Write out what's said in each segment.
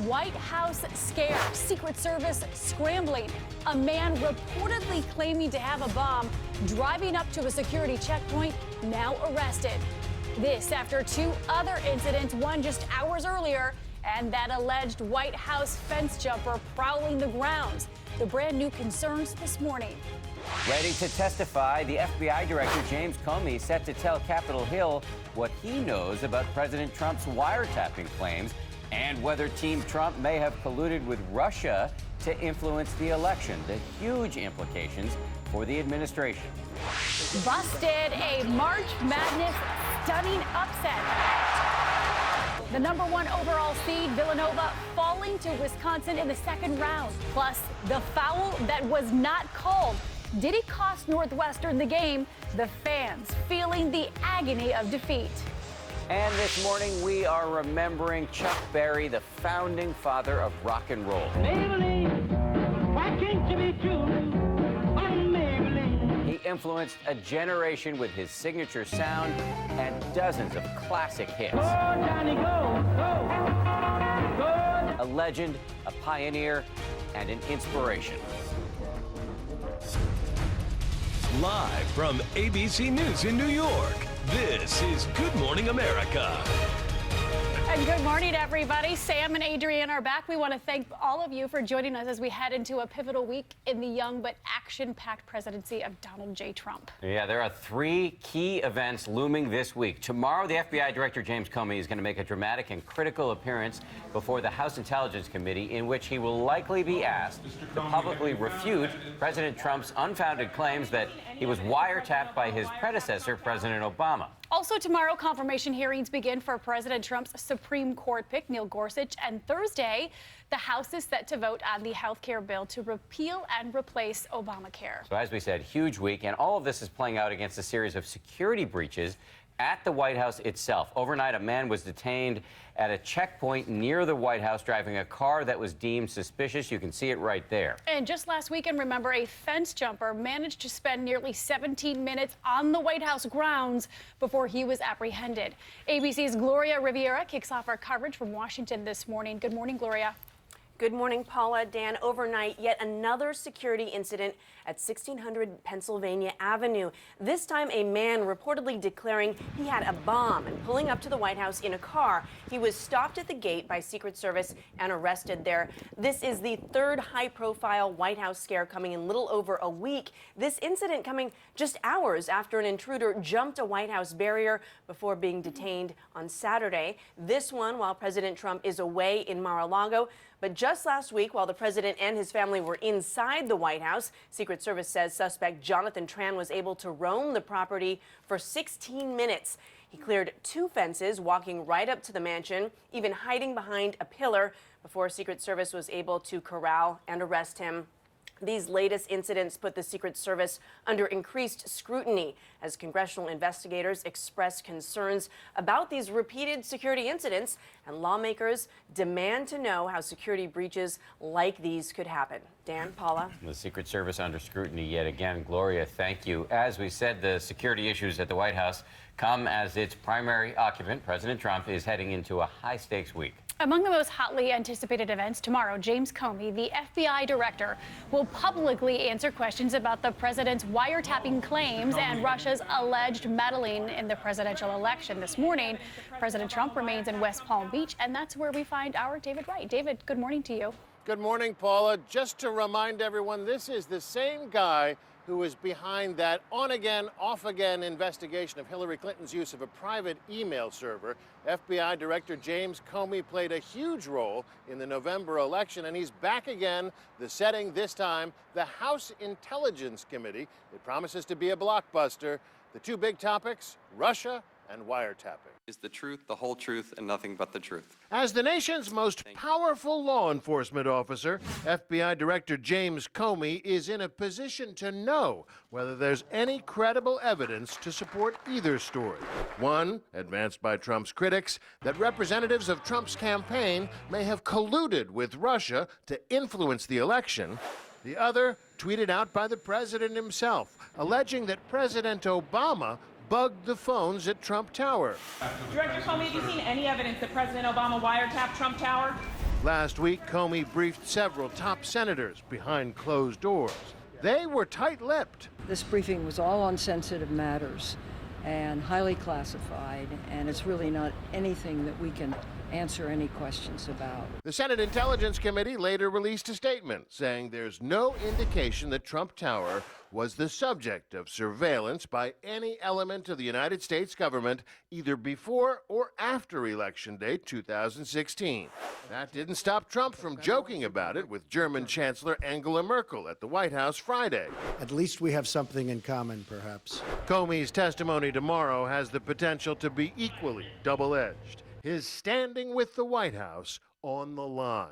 White House scare, Secret Service scrambling, a man reportedly claiming to have a bomb driving up to a security checkpoint, now arrested. This after two other incidents, one just hours earlier, and that alleged White House fence jumper prowling the grounds. The brand new concerns this morning. Ready to testify, the FBI Director James Comey set to tell Capitol Hill what he knows about President Trump's wiretapping claims and whether Team Trump may have colluded with Russia to influence the election. The huge implications for the administration. Busted, a March Madness stunning upset. The #1 overall seed, Villanova, falling to Wisconsin in the second round. Plus, the foul that was not called. Did it cost Northwestern the game? The fans feeling the agony of defeat. And this morning, we are remembering Chuck Berry, the founding father of rock and roll. Maybelline, why can't you be true? Oh, Maybelline. He influenced a generation with his signature sound and dozens of classic hits. Go, Johnny, go, go, go. A legend, a pioneer, and an inspiration. Live from ABC News in New York, this is Good Morning America. And good morning, everybody. Sam and Adrienne are back. We want to thank all of you for joining us as we head into a pivotal week in the young but action-packed presidency of Donald J. Trump. Yeah, there are three key events looming this week. Tomorrow, the FBI Director James Comey is going to make a dramatic and critical appearance before the House Intelligence Committee, in which he will likely be asked to publicly refute President Trump's unfounded claims that he was wiretapped by his predecessor, President Obama. Also tomorrow, confirmation hearings begin for President Trump's Supreme Court pick, Neil Gorsuch. And Thursday, the House is set to vote on the health care bill to repeal and replace Obamacare. So as we said, huge week, and all of this is playing out against a series of security breaches at the White House itself. Overnight, a man was detained at a checkpoint near the White House driving a car that was deemed suspicious. You can see it right there. And just last weekend, remember, a fence jumper managed to spend nearly 17 minutes on the White House grounds before he was apprehended. ABC's Gloria Riviera kicks off our coverage from Washington this morning. Good morning, Gloria. Good morning, Paula. Dan, overnight, yet another security incident at 1600 Pennsylvania Avenue. This time, a man reportedly declaring he had a bomb and pulling up to the White House in a car. He was stopped at the gate by Secret Service and arrested there. This is the third high-profile White House scare coming in little over a week. This incident coming just hours after an intruder jumped a White House barrier before being detained on Saturday. This one while President Trump is away in Mar-a-Lago. But just last week, while the president and his family were inside the White House, Secret Service says suspect Jonathan Tran was able to roam the property for 16 minutes. He cleared two fences, walking right up to the mansion, even hiding behind a pillar before Secret Service was able to corral and arrest him. These latest incidents put the Secret Service under increased scrutiny as congressional investigators express concerns about these repeated security incidents, and lawmakers demand to know how security breaches like these could happen. Dan, Paula. The Secret Service under scrutiny yet again. Gloria, thank you. As we said, the security issues at the White House come as its primary occupant, President Trump, is heading into a high-stakes week. Among the most hotly anticipated events tomorrow, James Comey, the FBI director, will publicly answer questions about the president's wiretapping claims and Russia's alleged meddling in the presidential election. This morning, President Trump remains in West Palm Beach, and that's where we find our David Wright. David, good morning to you. Good morning, Paula. Just to remind everyone, this is the same guy who was behind that on-again, off-again investigation of Hillary Clinton's use of a private email server. FBI Director James Comey played a huge role in the November election, and he's back again. The setting this time, the House Intelligence Committee. It promises to be a blockbuster. The two big topics, Russia and wiretapping. Is the truth, the whole truth, and nothing but the truth. As the nation's most powerful law enforcement officer, FBI Director James Comey is in a position to know whether there's any credible evidence to support either story. One, advanced by Trump's critics, that representatives of Trump's campaign may have colluded with Russia to influence the election. The other, tweeted out by the president himself, alleging that President Obama bugged the phones at Trump Tower. Director Comey, have you seen any evidence that President Obama wiretapped Trump Tower? Last week, Comey briefed several top senators behind closed doors. They were tight-lipped. This briefing was all on sensitive matters and highly classified, and it's really not anything that we can answer any questions about. The Senate Intelligence Committee later released a statement saying there's no indication that Trump Tower was the subject of surveillance by any element of the United States government either before or after Election Day 2016. That didn't stop Trump from joking about it with German Chancellor Angela Merkel at the White House Friday. At least we have something in common, perhaps. Comey's testimony tomorrow has the potential to be equally double-edged. His standing with the White House on the line.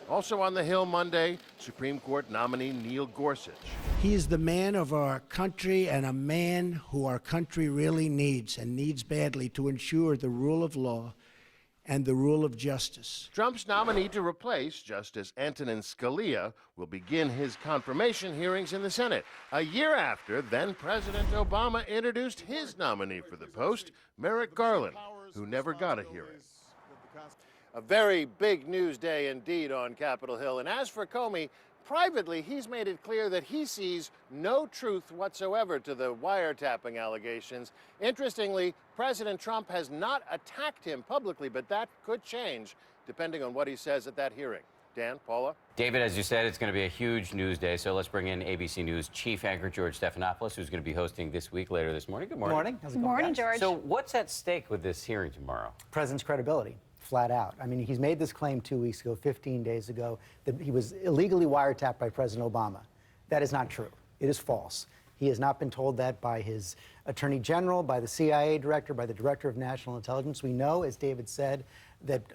Also on the Hill Monday, Supreme Court nominee Neil Gorsuch. He is the man of our country and a man who our country really needs and needs badly to ensure the rule of law and the rule of justice. Trump's nominee to replace Justice Antonin Scalia will begin his confirmation hearings in the Senate, a year after then-President Obama introduced his nominee for the post, Merrick Garland, who never got a hearing. A very big news day indeed on Capitol Hill. And as for Comey, privately, he's made it clear that he sees no truth whatsoever to the wiretapping allegations. Interestingly, President Trump has not attacked him publicly, but that could change depending on what he says at that hearing. Dan, Paula? David, as you said, it's going to be a huge news day, so let's bring in ABC News chief anchor George Stephanopoulos, who's going to be hosting This Week later this morning. Good morning. Good morning. How's it Good going, morning, guys? George. So what's at stake with this hearing tomorrow? President's credibility, flat out. I mean, he's made this claim 2 weeks ago, 15 days ago, that he was illegally wiretapped by President Obama. That is not true. It is false. He has not been told that by his attorney general, by the CIA director, by the director of national intelligence. We know, as David said, that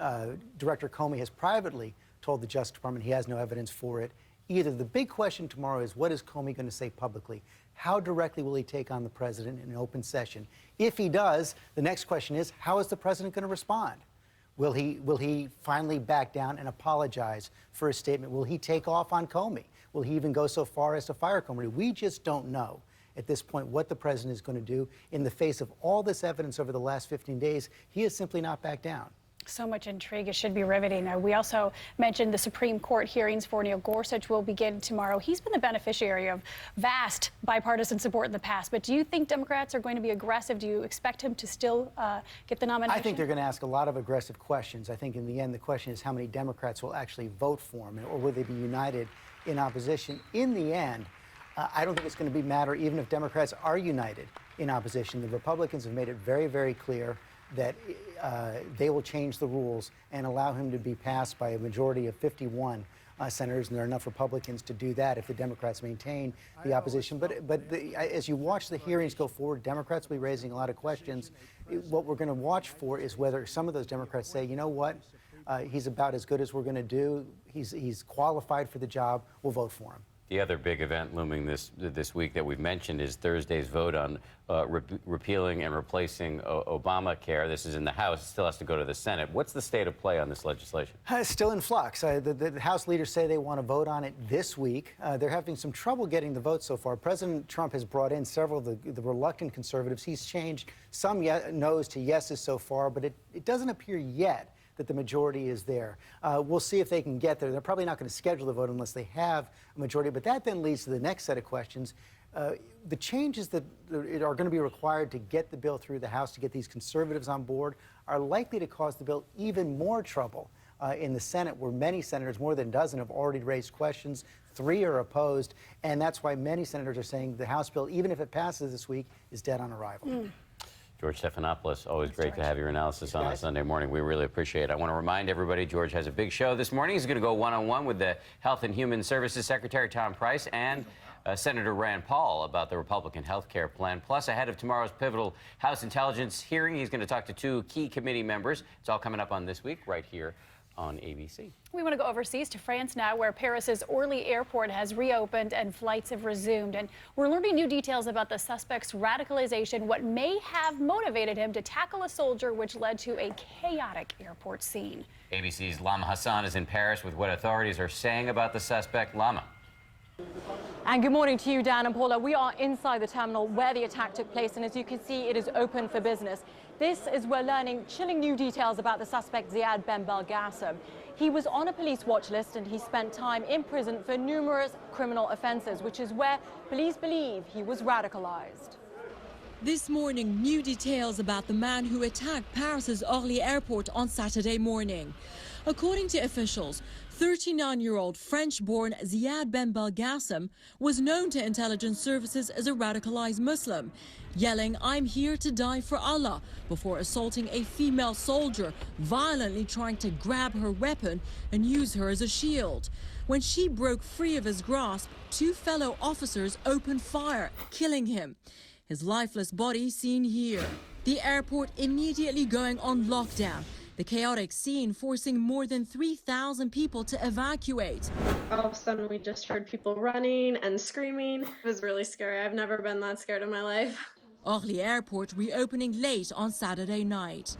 Director Comey has privately told the Justice Department he has no evidence for it either. The big question tomorrow is, what is Comey going to say publicly? How directly will he take on the president in an open session? If he does, the next question is, how is the president going to respond? Will he finally back down and apologize for his statement? Will he take off on Comey? Will he even go so far as to fire Comey? We just don't know at this point what the president is going to do. In the face of all this evidence over the last 15 days, he has simply not backed down. So much intrigue. It should be riveting. We also mentioned the Supreme Court hearings for Neil Gorsuch will begin tomorrow. He's been the beneficiary of vast bipartisan support in the past. But do you think Democrats are going to be aggressive? Do you expect him to still get the nomination? I think they're going to ask a lot of aggressive questions. I think in the end, the question is how many Democrats will actually vote for him, or will they be united in opposition? In the end, I don't think it's going to matter even if Democrats are united in opposition. The Republicans have made it very, very clear that they will change the rules and allow him to be passed by a majority of 51 senators, and there are enough Republicans to do that if the Democrats maintain the opposition. As you watch the hearings go forward, Democrats will be raising a lot of questions. What we're going to watch for is whether some of those Democrats say, you know what, he's about as good as we're going to do. He's qualified for the job. We'll vote for him. The other big event looming this week that we've mentioned is Thursday's vote on repealing and replacing Obamacare. This is in the House. It still has to go to the Senate. What's the state of play on this legislation? It's still in flux. The House leaders say they want to vote on it this week. They're having some trouble getting the vote so far. President Trump has brought in several of the reluctant conservatives. He's changed some no's to yeses so far, but it doesn't appear yet that the majority is there. We'll see if they can get there. They're probably not going to schedule the vote unless they have a majority, but that then leads to the next set of questions. The changes that are going to be required to get the bill through the House, to get these conservatives on board, are likely to cause the bill even more trouble in the Senate, where many senators, more than a dozen, have already raised questions. 3 are opposed, and that's why many senators are saying the House bill, even if it passes this week, is dead on arrival. George Stephanopoulos, always great to have your analysis on a Sunday morning. We really appreciate it. I want to remind everybody, George has a big show this morning. He's going to go one-on-one with the Health and Human Services Secretary Tom Price and Senator Rand Paul about the Republican health care plan. Plus, ahead of tomorrow's pivotal House Intelligence hearing, he's going to talk to 2 key committee members. It's all coming up on This Week right here on ABC. We want to go overseas to France now, where Paris's Orly Airport has reopened and flights have resumed. And we're learning new details about the suspect's radicalization, what may have motivated him to tackle a soldier, which led to a chaotic airport scene. ABC's Lama Hassan is in Paris with what authorities are saying about the suspect. Lama. And good morning to you, Dan and Paula. We are inside the terminal where the attack took place, and as you can see, it is open for business. This is we're learning chilling new details about the suspect Ziad Ben Belgassem. He was on a police watch list and he spent time in prison for numerous criminal offenses, which is where police believe he was radicalized. This morning, new details about the man who attacked Paris's Orly airport on Saturday morning. According to officials, 39-year-old French-born Ziad Ben Belgassem was known to intelligence services as a radicalized Muslim, yelling, "I'm here to die for Allah," before assaulting a female soldier, violently trying to grab her weapon and use her as a shield. When she broke free of his grasp, 2 fellow officers opened fire, killing him. His lifeless body seen here. The airport immediately going on lockdown. The chaotic scene forcing more than 3,000 people to evacuate. All of a sudden, we just heard people running and screaming. It was really scary. I've never been that scared in my life. Orly Airport reopening late on Saturday night.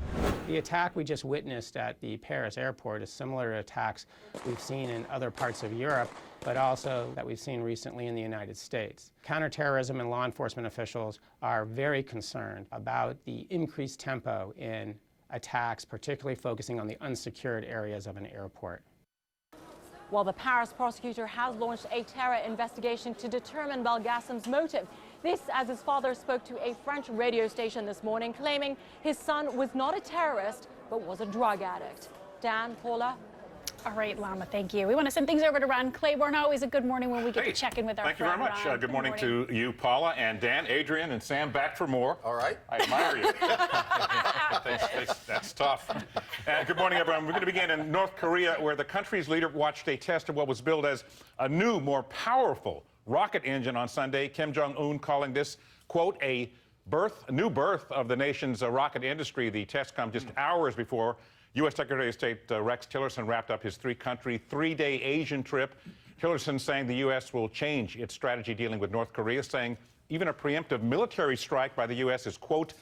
The attack we just witnessed at the Paris airport is similar to attacks we've seen in other parts of Europe, but also that we've seen recently in the United States. Counterterrorism and law enforcement officials are very concerned about the increased tempo in attacks, particularly focusing on the unsecured areas of an airport. Well, the Paris prosecutor has launched a terror investigation to determine Belgassem's motive. This as his father spoke to a French radio station this morning, claiming his son was not a terrorist, but was a drug addict. Dan, Paula? All right, Lama, thank you. We want to send things over to Ron Claiborne. Always a good morning when we get to check in with our Thank you very friend, much. Ron. Good morning to you, Paula, and Dan, Adrian, and Sam, back for more. All right. I admire you. That's tough. And good morning, everyone. We're going to begin in North Korea, where the country's leader watched a test of what was billed as a new, more powerful rocket engine on Sunday. Kim Jong-un calling this, quote, a new birth of the nation's rocket industry. The test comes just hours before U.S. Secretary of State Rex Tillerson wrapped up his 3-day Asian trip. Tillerson saying the U.S. will change its strategy dealing with North Korea, saying even a preemptive military strike by the U.S. is, quote,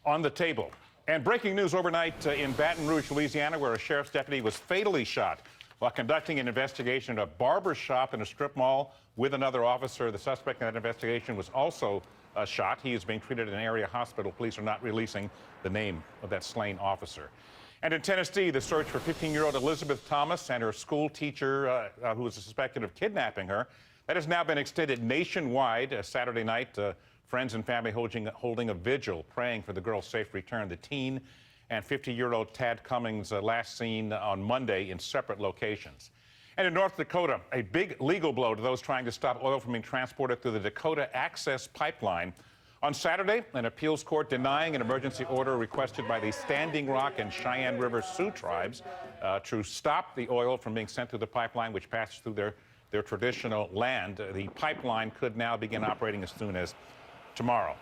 on the table. And breaking news overnight in Baton Rouge, Louisiana, where a sheriff's deputy was fatally shot while conducting an investigation at a barber shop in a strip mall with another officer. The suspect in that investigation was also shot. He is being treated in an area hospital. Police are not releasing the name of that slain officer. And in Tennessee, the search for 15-year-old Elizabeth Thomas and her school teacher who was suspected of kidnapping her, that has now been extended nationwide. Saturday night, friends and family holding a vigil, praying for the girl's safe return. The teen and 50-year-old Tad Cummings last seen on Monday in separate locations. And in North Dakota, a big legal blow to those trying to stop oil from being transported through the Dakota Access Pipeline. On Saturday, an appeals court denying an emergency order requested by the Standing Rock and Cheyenne River Sioux tribes to stop the oil from being sent through the pipeline, which passes through their traditional land. The pipeline could now begin operating as soon as tomorrow.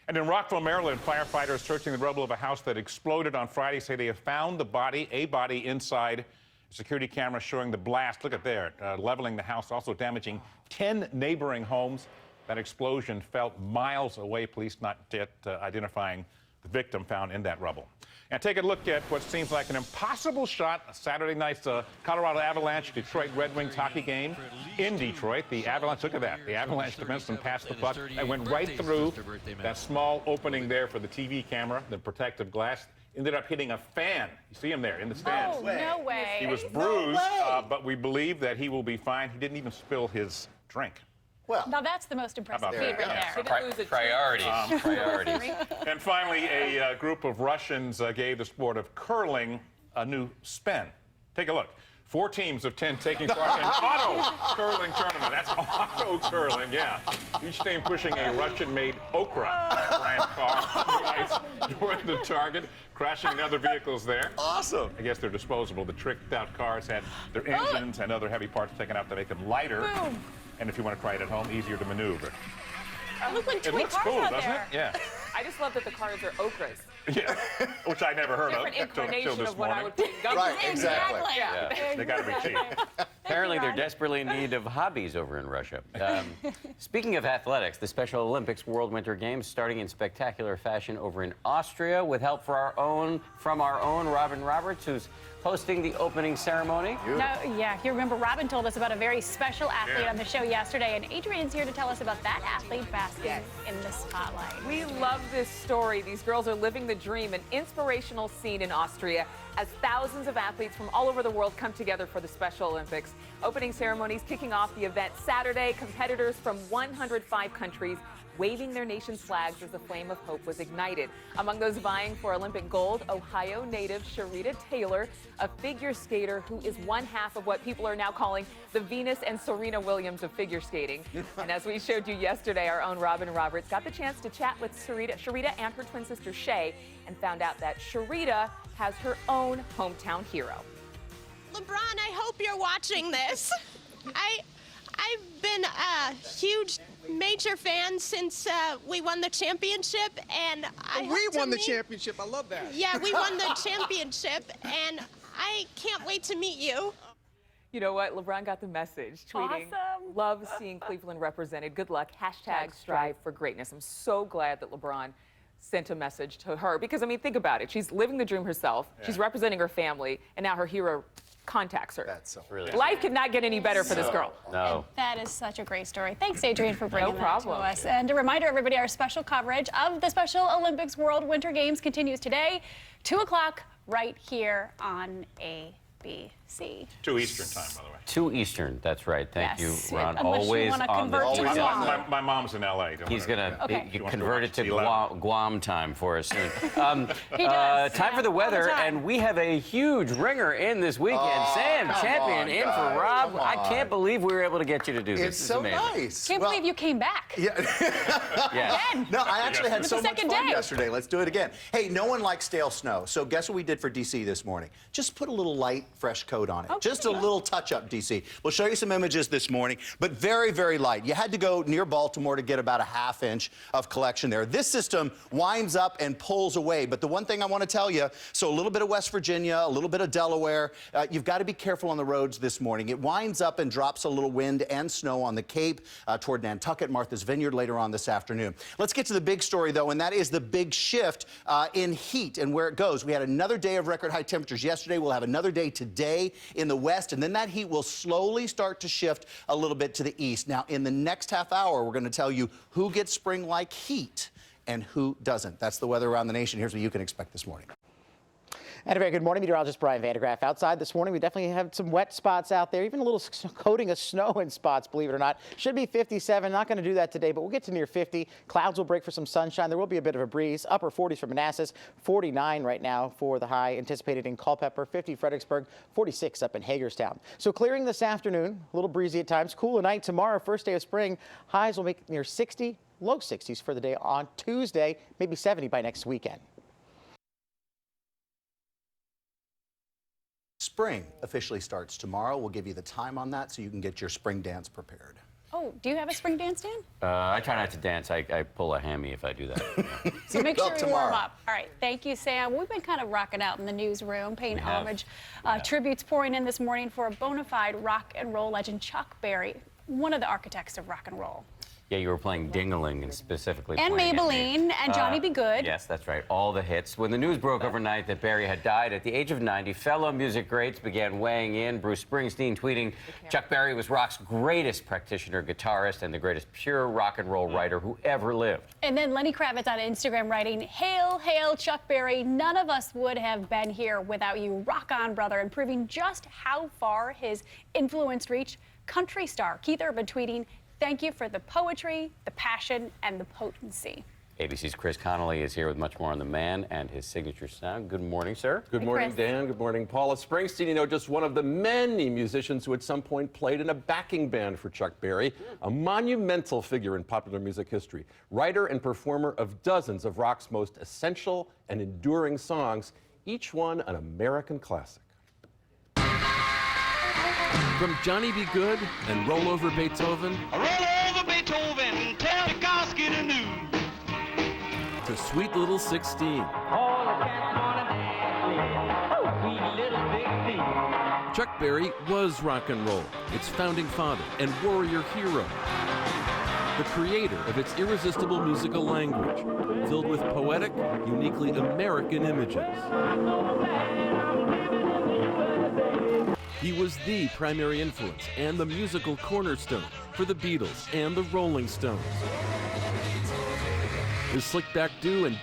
And in Rockville, Maryland, firefighters searching the rubble of a house that exploded on Friday say they have found a body inside. Security camera showing the blast. Look at there, leveling the house, also damaging 10 neighboring homes. That explosion felt miles away. Police not yet identifying the victim found in that rubble. And take a look at what seems like an impossible shot. Saturday night's Colorado Avalanche Detroit Red Wings hockey game in Detroit. The Avalanche, look at that. The Avalanche defenseman passed the puck and went right through that small opening there for the TV camera, the protective glass. Ended up hitting a fan. You see him there in the stands. Oh, no way. He was bruised, but we believe that he will be fine. He didn't even spill his drink. Well, now that's the most impressive feat right there. Priorities. Priorities. And finally, a group of Russians gave the sport of curling a new spin. Take a look. 4 teams of 10 taking part in auto curling tournament. That's auto curling, yeah. Each team pushing a Russian-made Okra brand car toward the target, crashing other vehicles there. Awesome. I guess they're disposable. The tricked-out cars had their engines and other heavy parts taken out to make them lighter. Boom. And if you want to try it at home, easier to maneuver. Look like It toy looks cars cool, out doesn't there. it? Yeah. I just love that the cars are okras. Yeah, which I never heard Different of until incarnation this of what morning. I would put in gum. Right, exactly. Yeah. They got to be cheap. Apparently, they're desperately in need of hobbies over in Russia. Speaking of athletics, the Special Olympics World Winter Games starting in spectacular fashion over in Austria with help from our own Robin Roberts, who's hosting the opening ceremony. No, yeah, you remember Robin told us about a very special athlete on the show yesterday, and Adrian's here to tell us about that athlete basking in the spotlight. We love this story. These girls are living the dream, an inspirational scene in Austria. as thousands of athletes from all over the world come together for the Special Olympics. Opening ceremonies kicking off the event Saturday. Competitors from 105 countries waving their nation's flags as the flame of hope was ignited. Among those vying for Olympic gold, Ohio native Sharita Taylor, a figure skater who is one half of what people are now calling the Venus and Serena Williams of figure skating. And as we showed you yesterday, our own Robin Roberts got the chance to chat with Sharita and her twin sister Shay and found out that Sharita has her own hometown hero. LeBron, I hope you're watching this. I've been a huge major fan since we won the championship, and we won the championship. I love that. Yeah, we won the championship, and I can't wait to meet you. You know what? LeBron got the message, tweeting, Awesome. love seeing Cleveland represented. Good luck. Hashtag strive for greatness. I'm so glad that LeBron sent a message to her because, I mean, think about it. She's living the dream herself. Yeah. She's representing her family, and now her hero contacts her. That's so really life could not get any better for this girl. No. That is such a great story. Thanks, Adrian, for bringing No that problem. to us. And a reminder, everybody, our special coverage of the Special Olympics World Winter Games continues today, 2 o'clock, right here on ABC. 2 Eastern time, by the way. 2 Eastern, that's right. Thank Yes. you, Ron. Unless you Always wanna on the convert to always Guam. on. My mom's in L.A. He's going Okay. to convert it to Guam time for us soon. He does. Time for the weather, time. and we have a huge ringer in this weekend. Sam Champion in for Rob. I can't believe we were able to get you to do this. It's This is so amazing. nice. Can't believe you came back. Yeah. Yes. Again. No, I actually had It's so the much second fun day. yesterday. Let's do it again. Hey, no one likes stale snow. So guess what we did for DC this morning? Just put a little light, fresh coat on it. Okay. Just a little touch-up, DC. We'll show you some images this morning, but very, very light. You had to go near Baltimore to get about a ½ inch of collection there. This system winds up and pulls away, but the one thing I want to tell you, so a little bit of West Virginia, a little bit of Delaware, you've got to be careful on the roads this morning. It winds up and drops a little wind and snow on the Cape toward Nantucket, Martha's Vineyard later on this afternoon. Let's get to the big story, though, and that is the big shift in heat and where it goes. We had another day of record high temperatures yesterday. We'll have another day today in the west, and then that heat will slowly start to shift a little bit to the east. Now, in the next half hour, we're going to tell you who gets spring-like heat and who doesn't. That's the weather around the nation. Here's what you can expect this morning. And a very good morning, meteorologist Brian Vandergraff. Outside this morning, we definitely have some wet spots out there, even a little coating of snow in spots, believe it or not. Should be 57. Not going to do that today, but we'll get to near 50. Clouds will break for some sunshine. There will be a bit of a breeze. Upper 40s for Manassas, 49 right now for the high anticipated in Culpeper, 50 Fredericksburg, 46 up in Hagerstown. So clearing this afternoon, a little breezy at times. Cool tonight. Tomorrow, first day of spring, highs will make near 60, low 60s for the day on Tuesday, maybe 70 by next weekend. Spring officially starts tomorrow. We'll give you the time on that so you can get your spring dance prepared. Oh, do you have a spring dance, Dan? I try not to dance. I pull a hammy if I do that. Yeah. So make sure you tomorrow. warm up. All right, thank you, Sam. We've been kind of rocking out in the newsroom, paying homage. Tributes pouring in this morning for a bona fide rock and roll legend, Chuck Berry, one of the architects of rock and roll. Yeah, you were playing Ding-a-Ling and specifically And pointing at me. Maybelline and Johnny Be Good. Yes, that's right. All the hits. When the news broke overnight that Berry had died at the age of 90, fellow music greats began weighing in. Bruce Springsteen tweeting, Chuck Berry was rock's greatest practitioner, guitarist, and the greatest pure rock and roll writer who ever lived. And then Lenny Kravitz on Instagram writing, hail, hail, Chuck Berry. None of us would have been here without you. Rock on, brother. And proving just how far his influence reached, country star Keith Urban tweeting, thank you for the poetry, the passion, and the potency. ABC's Chris Connolly is here with much more on the man and his signature sound. Good morning, sir. Good morning, Chris. Dan. Good morning, Paula. Springsteen, you know, just one of the many musicians who at some point played in a backing band for Chuck Berry, a monumental figure in popular music history, writer and performer of dozens of rock's most essential and enduring songs, each one an American classic. From Johnny Be Good and Roll Over Beethoven, Roll over Beethoven, tell the casket anew. to Sweet Little 16. All the cats wanna dance with sweet little 16. Chuck Berry was rock and roll, its founding father and warrior hero. The creator of its irresistible musical language, filled with poetic, uniquely American images. He was the primary influence and the musical cornerstone for the Beatles and the Rolling Stones. His slick back do and